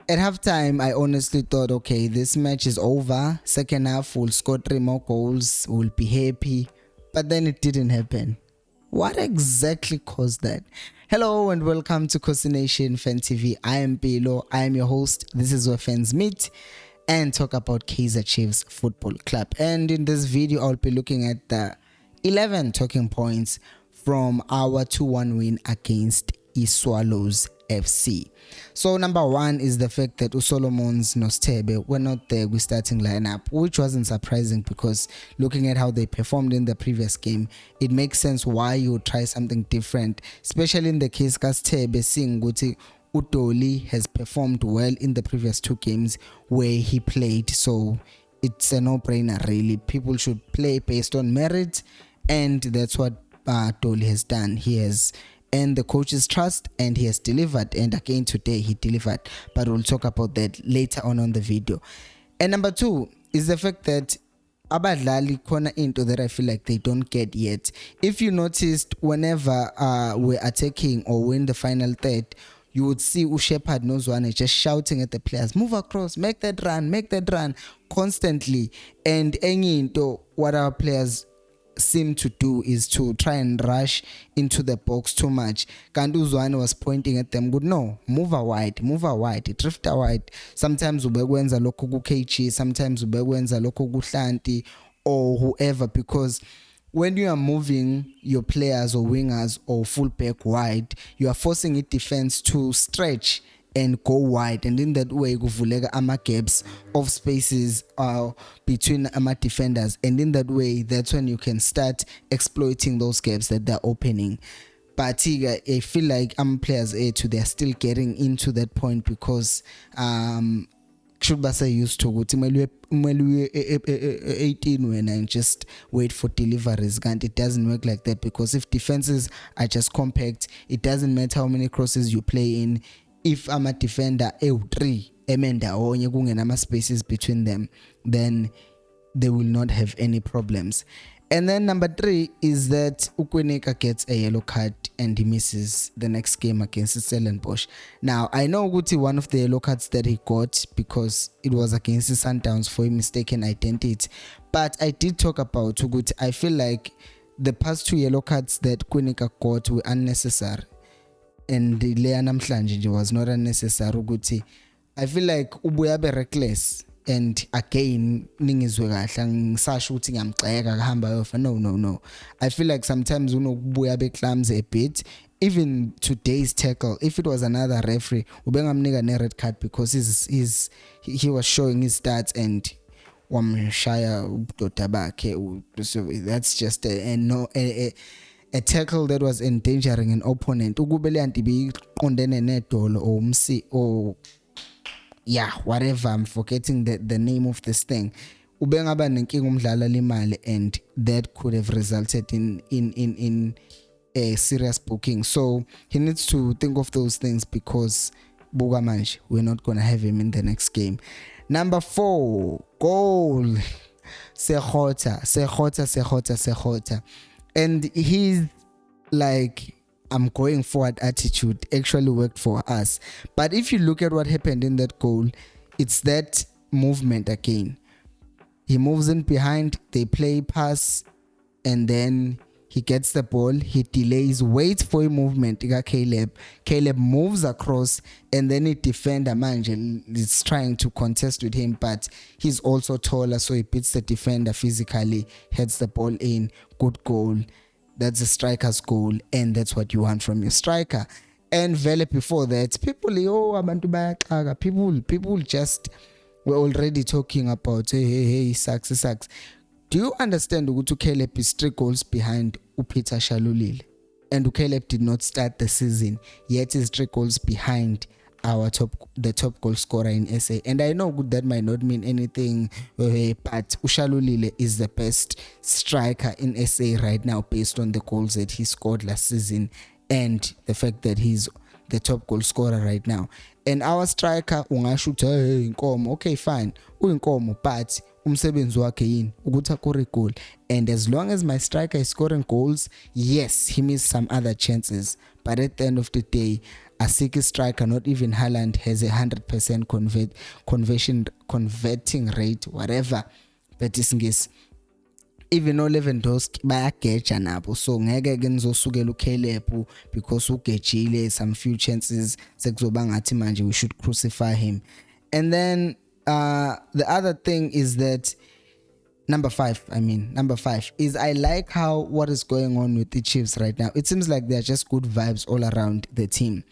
At halftime, I honestly thought, okay, this match is over. Second half, we'll score 3 more goals, we'll be happy. But then it didn't happen. What exactly caused that? Hello and welcome to Kosi Nation Fan TV. I am Pilo. I am your host. This is where fans meet and talk about Kaizer Chiefs Football Club. And in this video, I'll be looking at the 11 talking points from our 2-1 win against Swallows FC. So number one is the fact that Usolomons Nostebe were not there with starting lineup, which wasn't surprising because looking at how they performed in the previous game, it makes sense why you would try something different, especially in the case Kastebe seeing Guti Utoli has performed well in the previous 2 games where he played. So it's a no-brainer really. People should play based on merit, and that's what Toli has done. He has earned the coach's trust and he has delivered, and again today he delivered, but we'll talk about that later on the video. And number 2 is the fact that abadlali khona into that I feel like they don't get yet. If you noticed, whenever we're attacking or win the final third, you would see Shepherd no Zwane just shouting at the players, move across, make that run constantly. And any into what our players seem to do is to try and rush into the box too much. Kandu Zwane was pointing at them, good, no, move wide, drift wide. Sometimes ubekwenza lokho ku KG, sometimes ubekwenza lokho ku Hlanti or whoever, because when you are moving your players or wingers or fullback wide, you are forcing it defense to stretch and go wide, and in that way kuvuleka ama gaps of spaces between ama defenders, and in that way that's when you can start exploiting those gaps that they're opening. But I feel like players they're still getting into that point because should be say used to go to 18 when and just wait for deliveries. And it doesn't work like that, because if defenses are just compact, it doesn't matter how many crosses you play in. If I'm a defender 3 emenda onye kungenama spaces between them, then they will not have any problems. And then number 3 is that Ukweneka gets a yellow card and he misses the next game against Stellenbosch. Now, I know Guti one of the yellow cards that he got because it was against the Sundowns for a mistaken identity. But I did talk about Uguti. I feel like the past 2 yellow cards that Kweneka got were unnecessary. And the leya namhlanje was not unnecessary ukuthi I feel like ubuya be reckless, and again ningizwe kahle ngisasho ukuthi ngiyamxeka kahamba yofa. No, I feel like sometimes unokubuya be clumsy a bit. Even today's tackle, if it was another referee ubengamnika ne red card because he was showing his stats and wamshaya ubudoda bakhe. So that's just a tackle that was endangering an opponent. Ukubele antibi qondene nedolo or umsi or whatever, I'm forgetting the name of this thing. Ubengaba nenkinga umdlala limali, and that could have resulted in a serious booking. So he needs to think of those things, because buka manje we're not going to have him in the next game. Number 4, goal. Sekgota. And his I'm going forward attitude actually worked for us. But if you look at what happened in that goal, it's that movement again. He moves in behind, they play pass, and then he gets the ball, he delays, waits for a movement. Caleb moves across, and then a defender manje is trying to contest with him, but he's also taller, so he beats the defender physically, heads the ball in. Good goal. That's a striker's goal, and that's what you want from your striker. And vele before that, people just were already talking about hey, sucks. Do you understand ukuthi Caleb is 3 goals behind Peter Shalulile, and Caleb did not start the season yet he's 3 goals behind the top goal scorer in SA? And I know that might not mean anything, but Ushalulile is the best striker in SA right now based on the goals that he scored last season and the fact that he's the top goal scorer right now. And our striker ungashuta inkomo, okay fine, uyinkomo, but umsebenzi wakhe yini ukuthi akore goal. And as long as my striker is scoring goals, yes, he missed some other chances, but at the end of the day, a City striker, not even Haaland, has 100% converting rate, whatever. But isingisi, even though Lewandowski bayageja nabo, so ngeke ke nizosukela uCaleb because ugejile some few chances sekuzoba ngathi manje we should crucify him. And then the other thing is that number five is I like how what is going on with the Chiefs right now. It seems like they're just good vibes all around the team,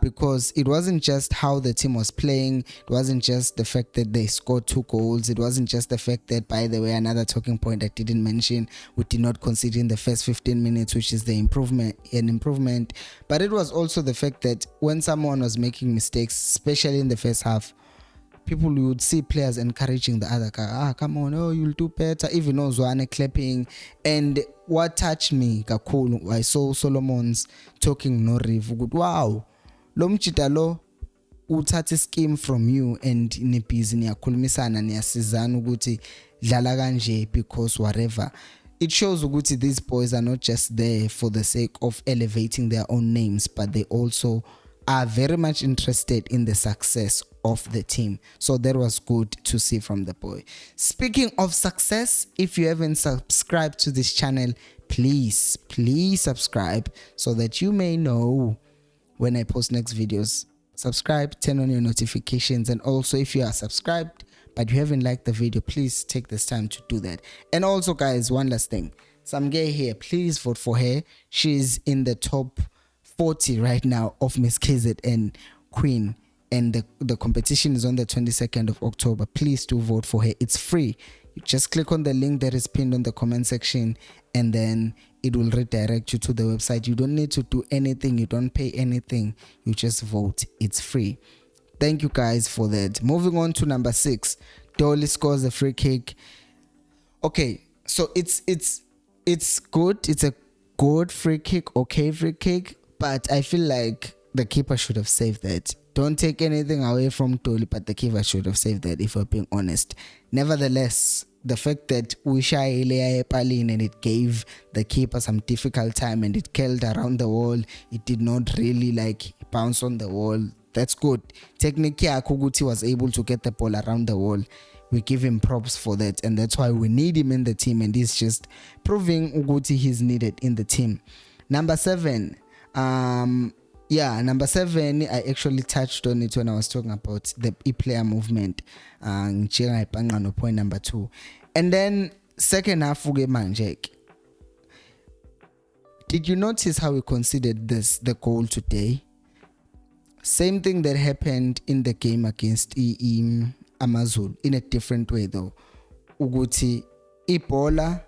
because it wasn't just how the team was playing. It wasn't just the fact that they scored 2 goals. It wasn't just the fact that, by the way, another talking point I didn't mention, we did not concede in the first 15 minutes, which is an improvement. But it was also the fact that when someone was making mistakes, especially in the first half, people would see players encouraging the other guy. Come on, oh, you'll do better. Even though Zwane clapping. And what touched me kakhulu, I saw Solomon's talking no review. Wow, lo mchita lo uthatha scheme from you and nibhizi niyakhulumisana niyasizana ukuthi dlala kanje because whatever. It shows ukuthi these boys are not just there for the sake of elevating their own names, but they also are very much interested in the success of the team. So that was good to see from the boy. Speaking of success, if you haven't subscribed to this channel, please subscribe so that you may know when I post next videos. Subscribe, turn on your notifications, and also if you are subscribed but you haven't liked the video, please take this time to do that. And also, guys, one last thing, some girl here, please vote for her. She's in the top 40 right now of Miss KZN Queen, and the competition is on the 22nd of October. Please do vote for her. It's free. You just click on the link that is pinned on the comment section, and then it will redirect you to the website. You don't need to do anything. You don't pay anything. You just vote. It's free. Thank you guys for that. Moving on to number 6. Dolly scores a free kick. Okay, so it's good. It's a good free kick, okay free kick, but I feel like the keeper should have saved that. Don't take anything away from Dolly, but the keeper should have saved that, if we're being honest. Nevertheless, the fact that we shy Palin and it gave the keeper some difficult time and it curled around the wall, it did not really like bounce on the wall. That's good. Technically, Akuguti was able to get the ball around the wall. We give him props for that, and that's why we need him in the team, and he's just proving Uguti he's needed in the team. Number 7. Number 7, I actually touched on it when I was talking about the e-player movement. Point number 2. And then second half, Manjek. Did you notice how we considered the goal today? Same thing that happened in the game against Amazul, in a different way though. Uguti, Ibola,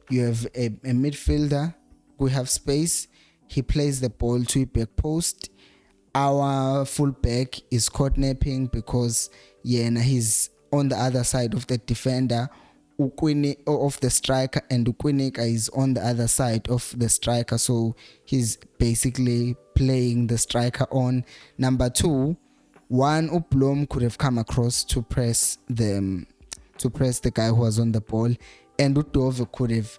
you have a midfielder, we have space. He plays the ball to a back post. Our fullback is caught napping because he's on the other side of the defender, of the striker, and Ukwinika is on the other side of the striker. So he's basically playing the striker on. Number 2, one Uplom could have come across to press the guy who was on the ball, and Udove could have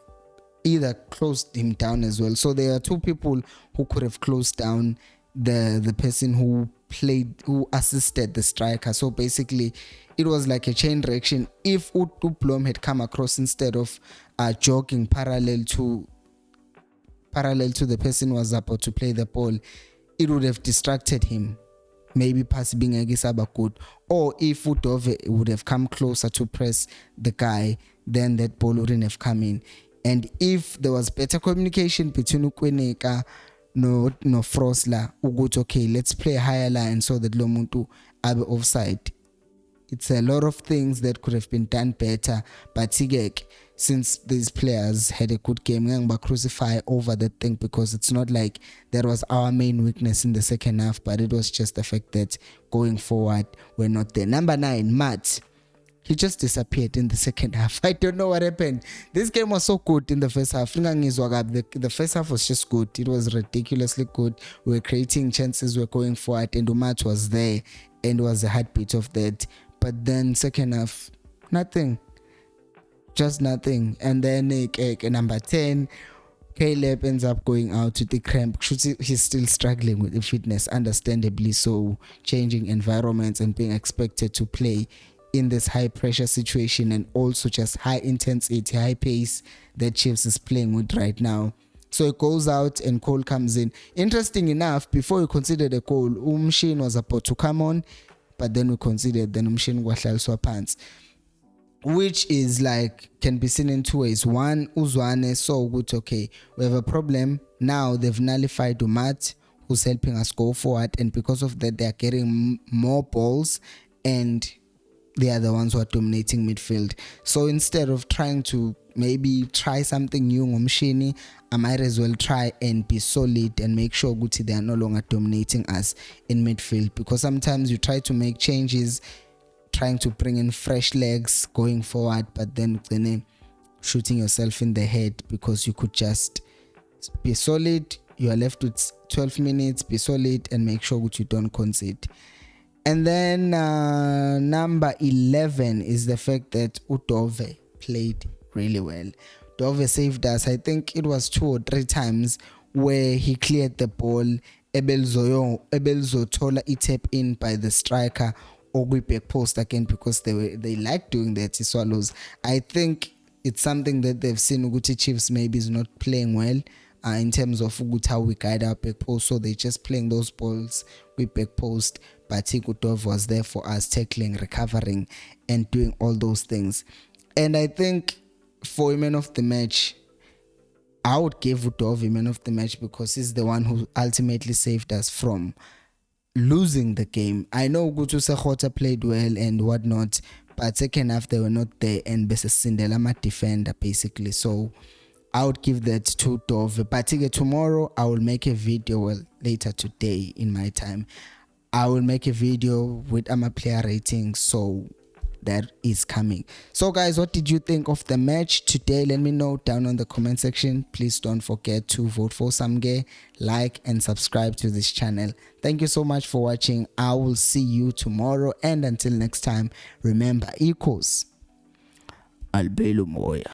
either closed him down as well. So there are 2 people who could have closed down the person who assisted the striker. So basically it was like a chain reaction. If Uplom had come across instead of jogging parallel to the person who was about to play the ball, it would have distracted him. Maybe pass being a good, or if Udove would have come closer to press the guy, then that ball wouldn't have come in. And if there was better communication between Ukweneka no Frosla, Ugut, okay, let's play a higher line so that Lomuntu abe offside. It's a lot of things that could have been done better, but since these players had a good game, but crucify over that thing, because it's not like that was our main weakness in the second half, but it was just the fact that going forward we're not there. Number 9, Maart. He just disappeared in the second half. I don't know what happened. This game was so good in the first half. The first half was just good. It was ridiculously good. We were creating chances. We were going forward, and Maart was there and was the heartbeat of that. But then second half, nothing. Just nothing. And then number 10, Caleb ends up going out with the cramp. He's still struggling with the fitness, understandably so, changing environments and being expected to play in this high pressure situation, and also just high intensity, high pace that Chiefs is playing with right now. So it goes out and Cole comes in. Interesting enough, before we considered a goal, Umshin was about to come on, but then we considered then Umshin wahlaliswa pants, which is like can be seen in two ways. One, Zwane saw good, okay, we have a problem now. They've nullified Maart, who's helping us go forward, and because of that, they are getting more balls, and they are the ones who are dominating midfield. So instead of trying to maybe try something new ngomshini, I might as well try and be solid and make sure Guti they are no longer dominating us in midfield, because sometimes you try to make changes trying to bring in fresh legs going forward, but then shooting yourself in the head, because you could just be solid. You are left with 12 minutes, be solid and make sure that you don't concede. And then number 11 is the fact that Udove played really well. Dove saved us. I think it was 2 or 3 times where he cleared the ball. Ebelzo Tola it tap in by the striker or we back post again, because they like doing that. Swallows. I think it's something that they've seen Uguti Chiefs maybe is not playing well in terms of how we guide our back post. So they're just playing those balls with back post. But Tikutov was there for us, tackling, recovering, and doing all those things. And I think for a man of the match, I would give Udov a man of the match, because he's the one who ultimately saved us from losing the game. I know Sekgota played well and whatnot, but second half they were not there, and Besesindela defender basically. So I would give that to Dove. But tomorrow I will make a video, well, later today in my time, I will make a video with my player rating, so that is coming. So guys, what did you think of the match today? Let me know down on the comment section. Please don't forget to vote for Samge, like and subscribe to this channel. Thank you so much for watching. I will see you tomorrow, and until next time, remember, equals Albelo Moya.